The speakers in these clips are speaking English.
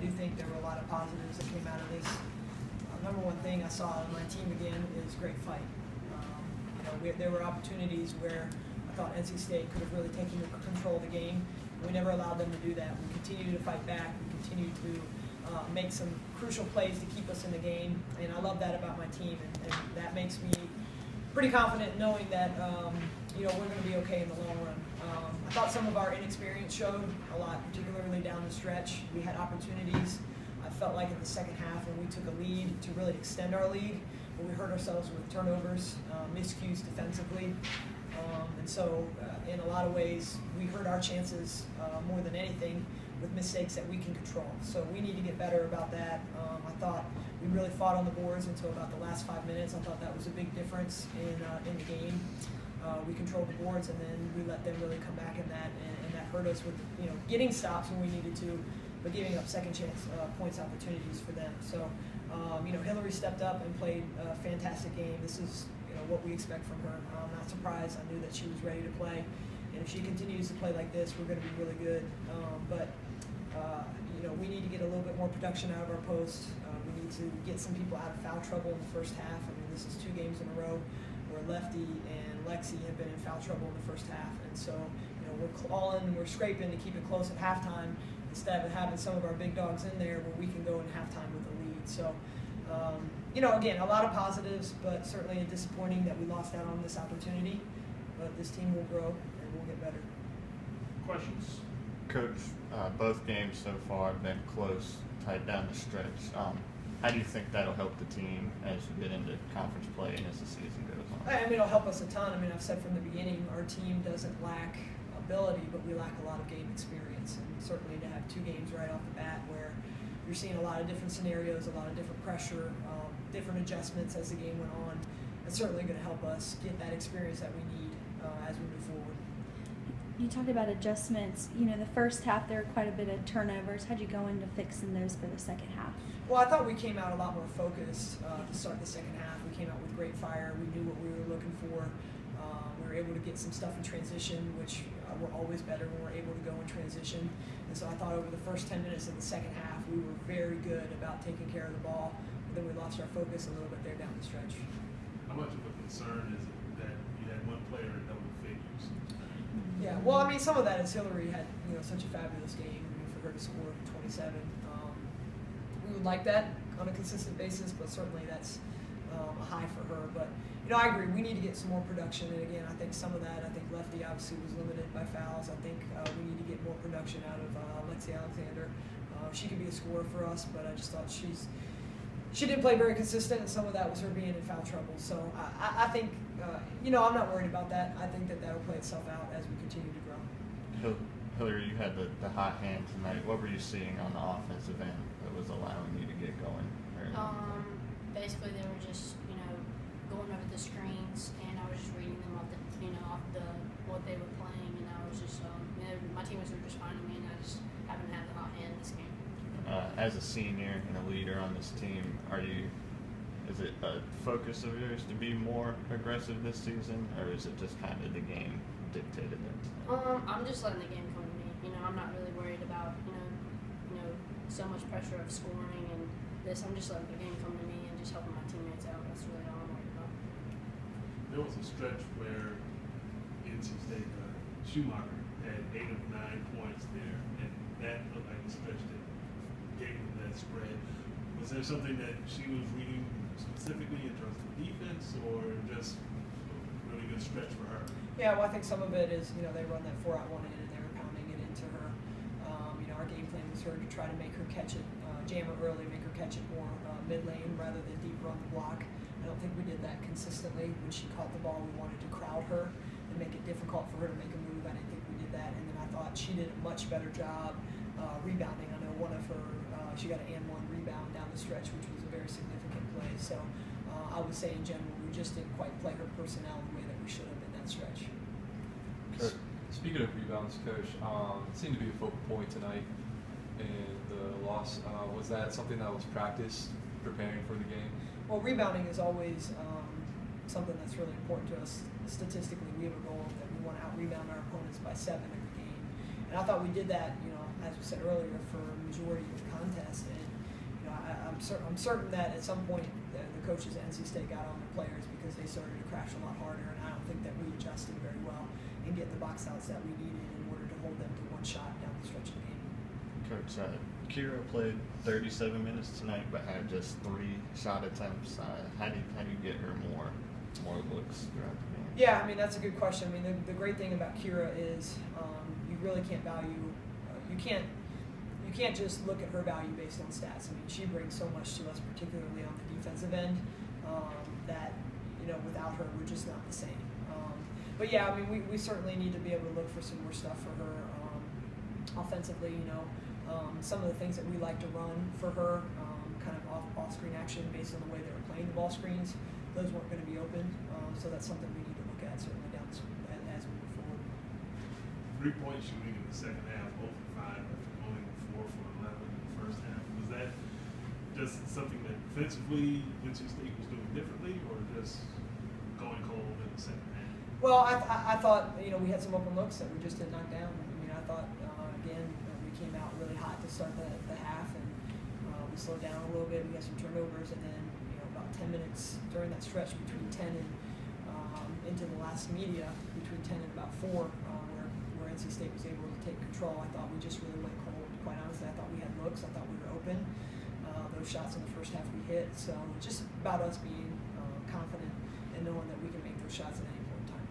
do think there were a lot of positives that came out of this. Number one thing I saw on my team again is great fight. There were opportunities where I thought NC State could have really taken control of the game. We never allowed them to do that. We continued to fight back. We continued to make some crucial plays to keep us in the game, and I love that about my team, and that makes me pretty confident knowing that we're going to be okay in the long run. I thought some of our inexperience showed a lot, particularly down the stretch. We had opportunities. I felt like in the second half when we took a lead to really extend our lead, but we hurt ourselves with turnovers, miscues defensively. And so in a lot of ways, we hurt our chances more than anything with mistakes that we can control. So we need to get better about that. I thought we really fought on the boards until about the last 5 minutes. I thought that was a big difference in the game. We controlled the boards, and then we let them really come back in that, and that hurt us with getting stops when we needed to, but giving up second chance points opportunities for them. So Hillary stepped up and played a fantastic game. This is what we expect from her. I'm not surprised. I knew that she was ready to play, and if she continues to play like this, we're going to be really good. We need to get a little bit more production out of our post. We need to get some people out of foul trouble in the first half. I mean, this is 2 games in a row where Lefty and Lexi have been in foul trouble in the first half, and so we're clawing and we're scraping to keep it close at halftime instead of having some of our big dogs in there where we can go in halftime with a lead. So. Again, a lot of positives, but certainly disappointing that we lost out on this opportunity. But this team will grow and we'll get better. Questions? Coach, both games so far have been close, tight down the stretch. How do you think that'll help the team as you get into conference play and as the season goes on? I mean, it'll help us a ton. I mean, I've said from the beginning, our team doesn't lack ability, but we lack a lot of game experience. And certainly to have 2 games right off the bat where you're seeing a lot of different scenarios, a lot of different pressure, different adjustments as the game went on. It's certainly going to help us get that experience that we need as we move forward. You talked about adjustments. The first half there were quite a bit of turnovers. How'd you go into fixing those for the second half? Well, I thought we came out a lot more focused to start the second half. We came out with great fire. We knew what we were looking for. We were able to get some stuff in transition, which we're always better when we're able to go in transition. And so I thought over the first 10 minutes of the second half, we were very good about taking care of the ball. But then we lost our focus a little bit there down the stretch. How much of a concern is it that you had one player in double figures? Yeah, well, I mean, some of that is Hillary had such a fabulous game. I mean, for her to score 27, we would like that on a consistent basis, but certainly that's a high for her. But I agree. We need to get some more production, and again, I think some of that. I think Lefty obviously was limited by fouls. I think we need to get more production out of Lexi Alexander. She can be a scorer for us, but I just thought she didn't play very consistent, and some of that was her being in foul trouble. So I think, I'm not worried about that. I think that will play itself out as we continue to grow. Hillary, you had the hot hand tonight. What were you seeing on the offensive end that was allowing you to get going? Basically, they were just, going over the screens, and I was just reading them off what they were playing, and I was just, my teammates were just finding me, and I just happened to have the hot hand this game. As a senior and a leader on this team, is it a focus of yours to be more aggressive this season, or is it just kind of the game dictated it? I'm just letting the game come to me. I'm not really worried about so much pressure of scoring and this. I'm just letting the game come to me and just helping my teammates out. That's really all I'm worried about. There was a stretch where NC State Schumacher had 8 of 9 points there, and that looked like a stretch that gave them that spread. Was there something that she was reading specifically in terms of defense, or just a really good stretch for her? Yeah, well, I think some of it is, they run that 4-out-1 in, and they were pounding it into her. Our game plan was her to try to make her catch it, jam her early, make her catch it more mid-lane rather than deeper on the block. I don't think we did that consistently. When she caught the ball, we wanted to crowd her and make it difficult for her to make a move. I didn't think we did that, and then I thought she did a much better job rebounding. I know one of her, she got an and-one rebound down the stretch, which was a very significant play. So I would say in general, we just didn't quite play her personnel the way that we should have in that stretch. Speaking of rebounds, Coach, it seemed to be a focal point tonight in the loss. Was that something that was practiced preparing for the game? Well, rebounding is always something that's really important to us. Statistically, we have a goal that we want to out-rebound our opponents by 7 every game. And I thought we did that, you know, as we said earlier, for a majority of the contest. And you know, I'm certain that at some point the coaches at NC State got on the players because they started to crash a lot harder, and I don't think that we adjusted very well in getting the box outs that we needed in order to hold them to one shot down the stretch of the game. Coach, Kira played 37 minutes tonight, but had just 3 shot attempts. How do you get her more looks throughout the game? Yeah, I mean, that's a good question. I mean, the great thing about Kira is you really can't value, you can't just look at her value based on stats. I mean, she brings so much to us, particularly on the defensive end, that, you know, without her, we're just not the same. But yeah, I mean, we certainly need to be able to look for some more stuff for her offensively, you know. Some of the things that we like to run for her, kind of off-screen action based on the way they were playing the ball screens, those weren't going to be open. So that's something we need to look at certainly down as we move forward. 3-point shooting in the second half, 0 for 5 after going 4 for 11 in the first half. Was that just something that defensively NC State was doing differently, or just going cold in the second half? Well, I thought, you know, we had some open looks that we just didn't knock down. I mean, I thought, again, we came out really hot to start the half, and we slowed down a little bit. We got some turnovers, and then, you know, about 10 minutes during that stretch between 10 and into the last media, between 10 and about 4, where NC State was able to take control, I thought we just really went cold. Quite honestly, I thought we had looks. I thought we were open. Those shots in the first half we hit. So just about us being confident and knowing that we can make those shots at any point in time.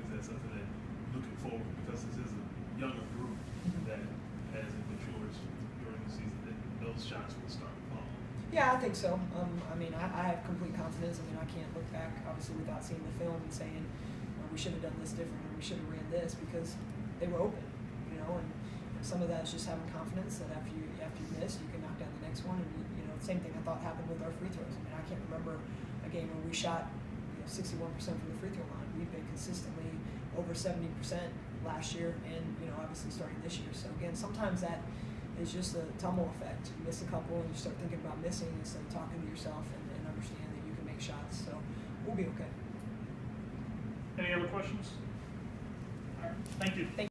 Is that something that looking forward, because this is a younger group that as it matures during the season, that those shots will start falling? Yeah, I think so. I mean, I have complete confidence. I mean, I can't look back, obviously, without seeing the film and saying we should have done this different, or we should have ran this, because they were open, you know. And some of that is just having confidence that after you miss, you can knock down the next one. And you know, same thing I thought happened with our free throws. I mean, I can't remember a game where we shot 61% from the free throw line. We've been consistently over 70% last year, and you know, obviously starting this year. So again, sometimes that is just a tumble effect. You miss a couple, and you start thinking about missing instead of talking to yourself and understand that you can make shots. So we'll be okay. Any other questions? All right. Thank you.